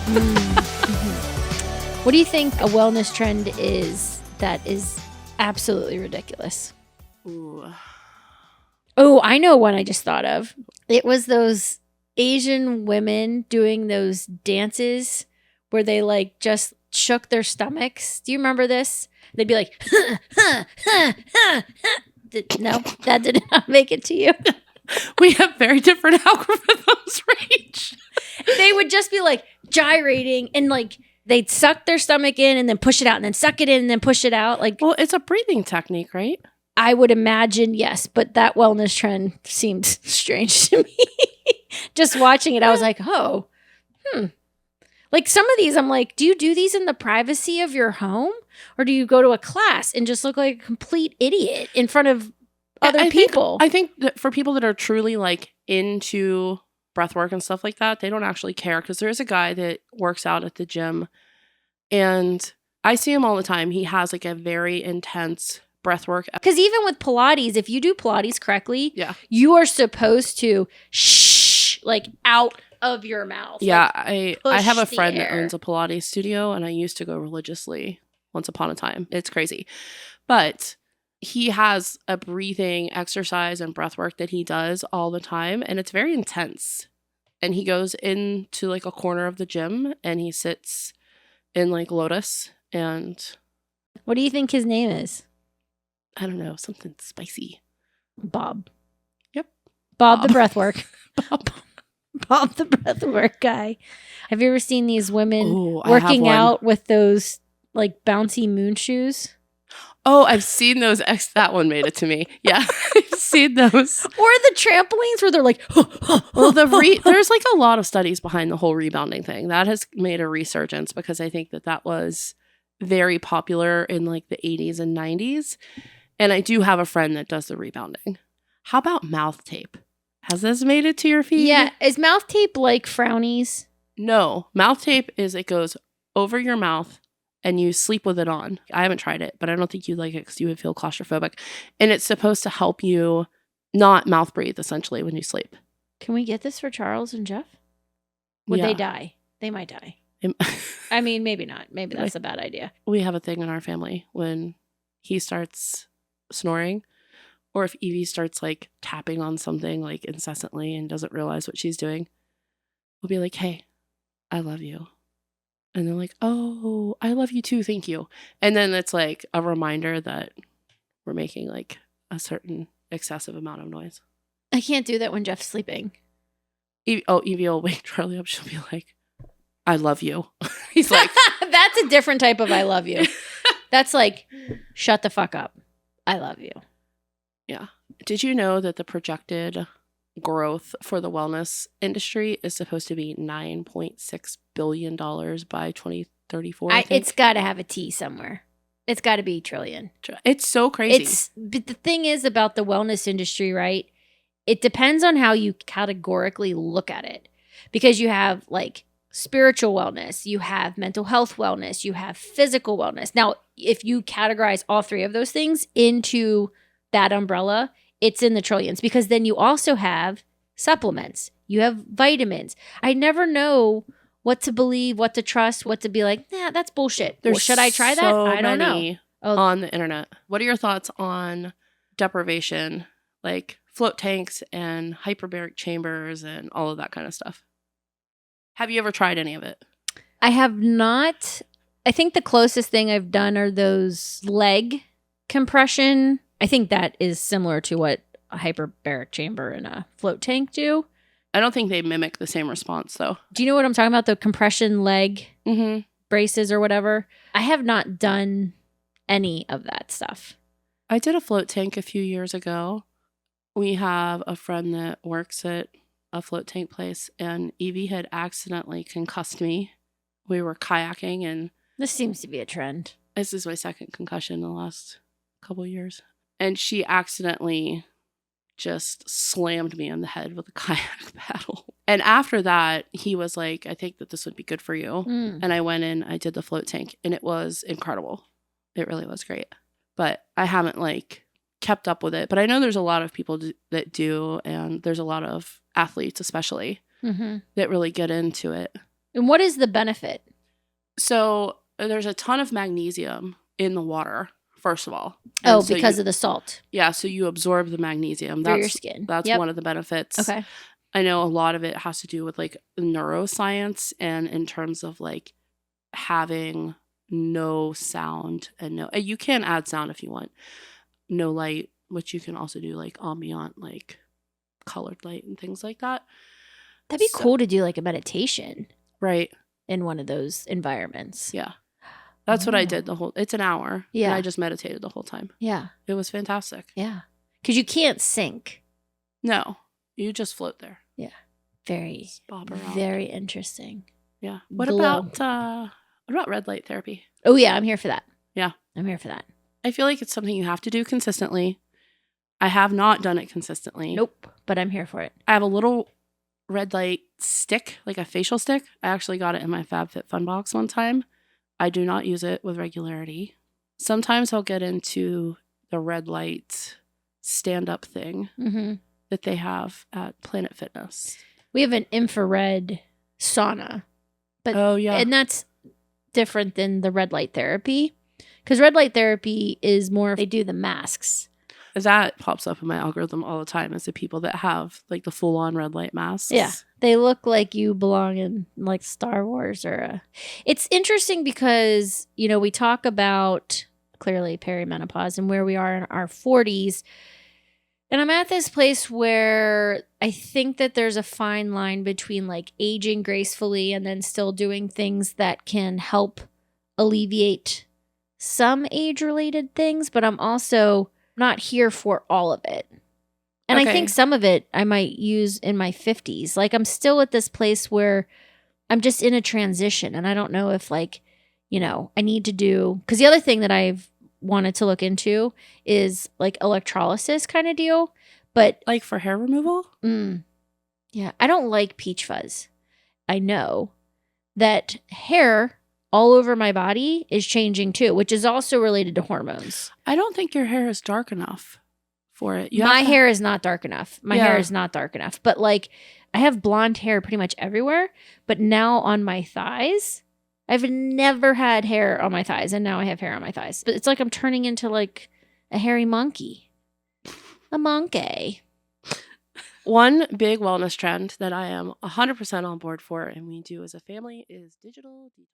Mm-hmm. What do you think a wellness trend is that is absolutely ridiculous? Ooh. Oh, I know one I just thought of. It was those Asian women doing those dances where they like just shook their stomachs. Do you remember this? They'd be like, no, that did not make it to you. We have very different algorithms, Rach. They would just be like gyrating and like they'd suck their stomach in and then push it out and then suck it in and then push it out. Like, well, it's a breathing technique, right? I would imagine, yes, but that wellness trend seemed strange to me. Just watching it, I was like, oh, Like some of these, I'm like, do you do these in the privacy of your home? Or do you go to a class and just look like a complete idiot in front of other people? I think that for people that are truly like into breath work and stuff like that, they don't actually care, because there's a guy that works out at the gym and I see him all the time. He has like a very intense breath work. Because even with Pilates, if you do Pilates correctly, Yeah. you are supposed to shh, like out of your mouth. Yeah, like, I have a push the friend that air. owns a Pilates studio, and I used to go religiously once upon a time. It's crazy. But he has a breathing exercise and breath work that he does all the time, and it's very intense. And he goes into like a corner of the gym and he sits in like lotus, and What do you think his name is? I don't know, something spicy. Bob. Yep. Bob the breathwork. Bob. Bob the breathwork guy. Have you ever seen these women Oh, I have working one. out with those like bouncy moon shoes? Oh, I've seen those. That one made it to me. Yeah, I've seen those. Or the trampolines where they're like, Well, there's like a lot of studies behind the whole rebounding thing. That has made a resurgence, because I think that was very popular in like the 80s and 90s. And I do have a friend that does the rebounding. How about mouth tape? Has this made it to your feed? Yeah. Is mouth tape like frownies? No. Mouth tape is, it goes over your mouth and you sleep with it on. I haven't tried it, but I don't think you'd like it because you would feel claustrophobic. And it's supposed to help you not mouth breathe, essentially, when you sleep. Can we get this for Charles and Jeff? Would they die? They might die. I mean, maybe not. Maybe that's a bad idea. We have a thing in our family when he starts snoring, or if Evie starts like tapping on something like incessantly and doesn't realize what she's doing, we'll be like, hey, I love you. And they're like, oh, I love you too. Thank you. And then it's like a reminder that we're making like a certain excessive amount of noise. I can't do that when Jeff's sleeping. Evie will wake Charlie up. She'll be like, I love you. He's like, that's a different type of I love you. That's like, shut the fuck up. I love you. Yeah. Did you know that the projected growth for the wellness industry is supposed to be $9.6 billion by 2034? It's got to have a T somewhere. It's got to be trillion. It's so crazy. But the thing is about the wellness industry, right? It depends on how you categorically look at it. Because you have like spiritual wellness, you have mental health wellness, you have physical wellness. Now, if you categorize all three of those things into that umbrella, it's in the trillions, because then you also have supplements, you have vitamins. I never know what to believe, what to trust, what to be like, nah, that's bullshit. Well, should I try that? I don't know. On the internet. What are your thoughts on deprivation, like float tanks and hyperbaric chambers and all of that kind of stuff? Have you ever tried any of it? I have not. I think the closest thing I've done are those leg compression. I think that is similar to what a hyperbaric chamber and a float tank do. I don't think they mimic the same response, though. Do you know what I'm talking about? The compression leg braces or whatever? I have not done any of that stuff. I did a float tank a few years ago. We have a friend that works at a float tank place, and Evie had accidentally concussed me. We were kayaking, and this seems to be a trend. This is my second concussion in the last couple of years. And she accidentally just slammed me on the head with a kayak paddle. And after that, he was like, I think that this would be good for you. And I went in, I did the float tank, and it was incredible. It really was great. But I haven't like kept up with it. But I know there's a lot of people that do, and there's a lot of athletes especially that really get into it. And what is the benefit? So there's a ton of magnesium in the water, first of all. Oh, And so because you, of the salt yeah, so you absorb the magnesium. through your skin. That's Yep. one of the benefits. Okay. I know a lot of it has to do with like neuroscience and in terms of like having no sound and you can add sound if you want. No light, which you can also do like ambient, like colored light and things like that. That'd be So- cool to do like a meditation Right. in one of those environments. Yeah. That's what I Oh. did it's an hour. Yeah. And I just meditated the whole time. Yeah. It was fantastic. Yeah. Because you can't sink. No, you just float there. Very, Just bob around. very interesting. Yeah. What Glow. about red light therapy? Oh, yeah. I'm here for that. Yeah. I'm here for that. I feel like it's something you have to do consistently. I have not done it consistently. Nope. But I'm here for it. I have a little red light stick, like a facial stick. I actually got it in my FabFitFun box one time. I do not use it with regularity. Sometimes I'll get into the red light stand-up thing Mm-hmm. that they have at Planet Fitness. We have an infrared sauna. But Oh, yeah. And that's different than the red light therapy. Because red light therapy is more, they do the masks. That pops up in my algorithm all the time is the people that have like the full-on red light masks. Yeah. They look like you belong in like Star Wars It's interesting because, we talk about clearly perimenopause and where we are in our 40s. And I'm at this place where I think that there's a fine line between like aging gracefully and then still doing things that can help alleviate some age-related things, but I'm also not here for all of it. And Okay. I think some of it I might use in my 50s. Like I'm still at this place where I'm just in a transition and I don't know if like, I need to do, because the other thing that I've wanted to look into is like electrolysis kind of deal. But Like for hair removal? yeah, I don't like peach fuzz. I know that hair all over my body is changing too, which is also related to hormones. I don't think your hair is dark enough for it. My hair is not dark enough. My hair Yeah. is not dark enough. But like I have blonde hair pretty much everywhere, but now on my thighs, I've never had hair on my thighs and now I have hair on my thighs. But it's like I'm turning into like a hairy monkey. A monkey. One big wellness trend that I am 100% on board for and we do as a family is digital detox.